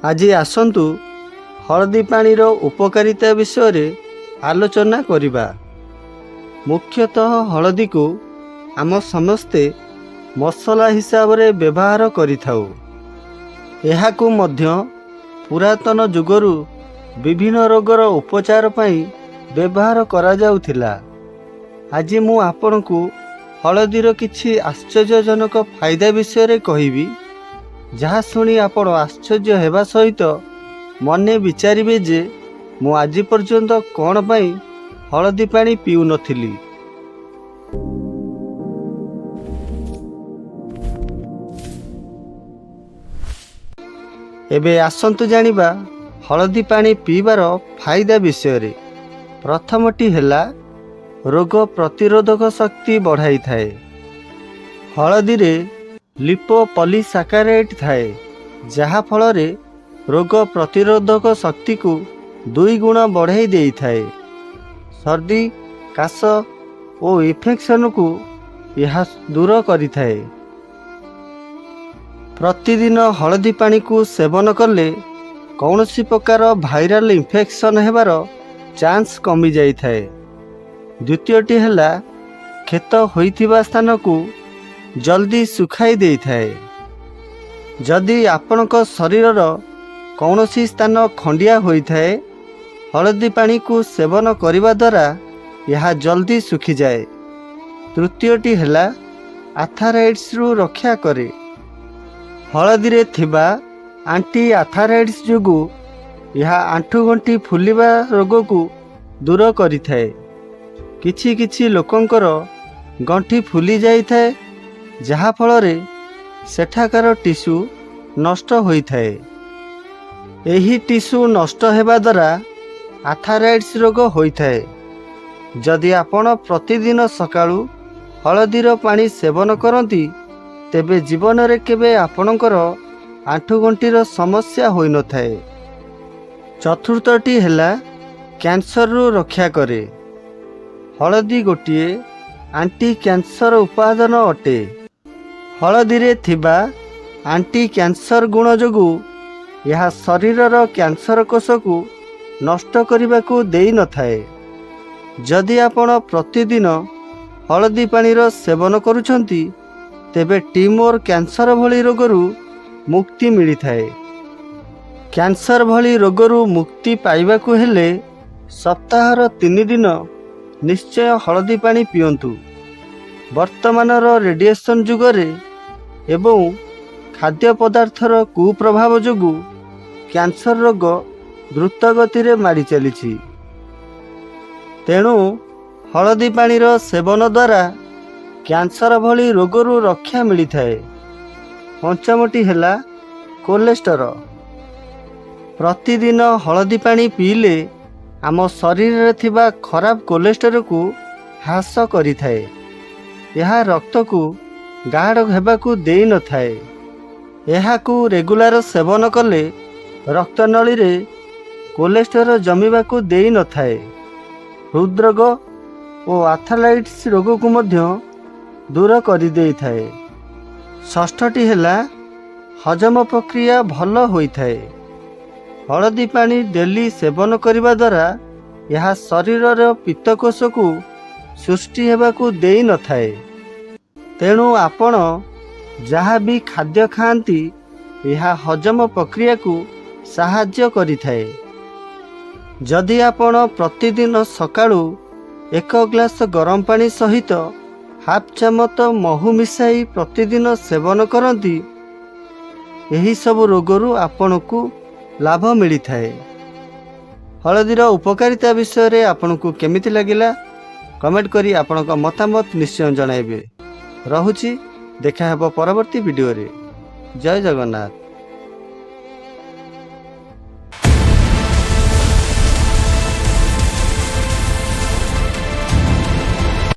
आज आसतु हलदी पानीर उपकारिता विषय आलोचना करिबा। मुख्यतः हलदी को आम समस्ते मसला हिसाब रे व्यवहार करिथाउ। एहाकु मध्य पुरातन जुगरु विभिन्न रोगर उपचार पई व्यवहार करा जाउथिला। आज मु आपनकु हलदीर किछि आश्चर्यजनक फायदा विषय कहिबी, जहाँ शुणी आपण आश्चर्य हेबा सहित मने विचारिबे जे मु आज पर्यंत कौन पाई हलदी पानी पीउ नथिली। एबे आसंतु जानिबा हलदी पानी पीबार फायदा विषय। प्रथमटी हेला रोग प्रतिरोधक शक्ति बढ़ाई थाए। हलदी रे लिपोपॉलीसैकेराइड थाए, जहा फल रे रोग प्रतिरोधक शक्ति को 2 गुण बढ़ाई देई थाए। सर्दी काश और इन्फेक्शन को यह दूर करि थाए। प्रतिदिन हलदी पानी को सेवन कले कौनसी प्रकार भाइराल इन्फेक्शन हेबार चांस कमी जाई थाए। द्वितीयटी हेला क्षत होइथिबा स्थान को जल्दी सुखाई दे थाए। जदि आपणक शरीरर कौनसी स्थान खंडिया होई थाए, हलदी पानी को सेवन करिबा द्वारा यह जल्दी सुखी जाए। तृतीयटी हेला आर्थराइटिस रु रक्षा करे। हलदी रे थिबा एंटी आर्थराइटिस जोगु यह आंठुगंठी फुलिबा रोग को दूर करि थाए। किछि किछि लोकंकर गंठी फुली जाई थाए, जहा फल रे सेठाकार टिश्यू नष्ट होई थाए। एही टिश्यू नष्ट हेबा द्वारा आर्थराइटिस रोग होई थाए। जदि आपण प्रतिदिन सकाळु हलदीर पानी सेवन करती, तेबे जीवन रे केबे आपणकर आंठुगंठीर समस्या होई न थाए। चतुर्थटी हेला कैंसर रु रक्षा करे। हलदी गोटिए एंटी कैंसर उपादान अटे। हलदी रे थिबा एंटी कैंसर गुण जोगु यह शरीरर कैंसर कोष को नष्ट करने को देई न थाए। जदि आपण प्रतिदिन हलदी पानीर सेवन करुछंती, तेबे ट्यूमर कैंसर भली रोगरू मुक्ति मिली थाए। कैंसर भली रोगरू मुक्ति पाइबाकू हेले सप्ताहर 3 दिन निश्चय हलदी पानी पियंतु। वर्तमानर रेडिएशन जुगरे एवं खाद्य पदार्थर कुप्रभाव जोगु कैंसर रोग द्रुत गति रे मारी चलीछि। तेणु हलदी पानीर सेवन द्वारा कैंसर भली रोगरू रक्षा मिली थाए। पंचमटी हेला कोलेस्टेरॉल। प्रतिदिन हलदी पानी पीले आम शरीर रे थिबा खराब कोलेस्टेरॉल को ह्रास करि थाए। यह रक्त को गाढ़ हेबाकू देई न थाए। एहाकू रेगुलर सेवन कले रक्तनली रे कोलेस्टेरॉल जमीबाकू देई न थाए। हृदरोग और आर्थराइटिस रोग को मध्य दूर करि देई थाए। षष्ठटी हेला हजम प्रक्रिया भल होई थाए। हलदी पानी डेली सेवन करिबा द्वारा यह शरीरर पित्तकोश को सृष्टि हेबाकू देई न थाए। तेणु आपण जहाँ भी खाद्य खाती यह हजम प्रक्रिया को साहाय्य करि थाए। जदि आपण प्रतिदिन सकाळु 1 ग्लास गरम पानी सहित हाफ चामच महू मिसाई प्रतिदिन सेवन करती, यही सब रोगरू आपण को लाभ मिली थाए। हलदीर उपकारिता विषय आपनकु केमिति लागिला कमेंट करी आपनका मतामत निश्चय जणाइबे। रहुछि, देखा हेबो परवर्ती वीडियो रे। जय जगन्नाथ।